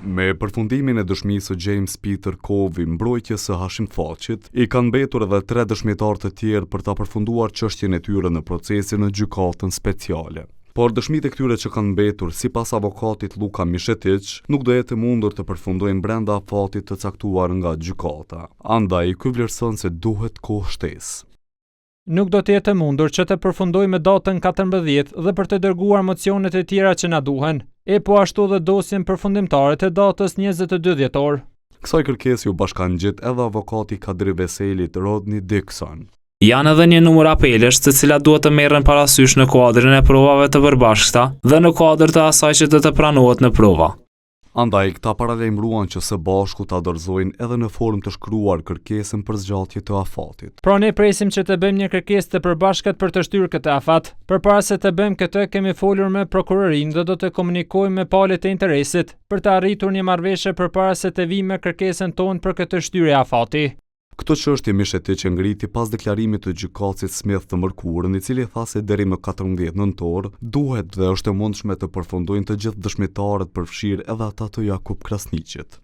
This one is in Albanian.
Me përfundimin e dëshmisë së James Peter Covi, mbrojtjes së Hashim Thaqit, i kanë mbetur edhe 3 dëshmitar të tjerë për ta përfunduar çështjen e tyre në procesin në gjykatën speciale. Por dëshmitë e këtyre që kanë mbetur, sipas avokatit Luka Mishetic, nuk do jetë mundur të përfundojnë brenda afatit të caktuar nga gjykata. Andaj, ky vlerëson se duhet kohë shtesë. Nuk do të jetë mundur që të përfundoj me datën 14 dhe për të dërguar mocionet e tjera që na duhen, e po ashtu dhe dosjen përfundimtare të datës 22 dhjetor. Kësaj kërkesë u bashkangjit edhe avokati Kadri Veselit Rodney Dixon. Janë edhe një numër apelesh të cilat duhet të merren parasysh në kuadrin e provave të përbashkëta dhe në kuadër të asaj që do të pranohet në prova. Andaj, këta paralajmëruan që së bashku ta dorëzojnë edhe në formë të shkruar kërkesën për zgjatje të afatit. Pra ne presim që të bëjmë një kërkesë të përbashkët për të shtyrë këtë afat. Përpara se të bëjmë këtë, kemi folur me prokurorinë dhe do të komunikojmë me palët e interesit për të arritur një marrëveshje përpara se të vijmë me kërkesën tonë për këtë shtyrje afati. Këtë çështje Mishetic e ngriti pas deklarimit të gjykatësit Smith të mërkurën, i cili tha se deri më 14 nëntor duhet dhe është e mundshme të përfundojnë të gjithë dëshmitarët, përfshirë edhe ata të Jakub Krasniqit.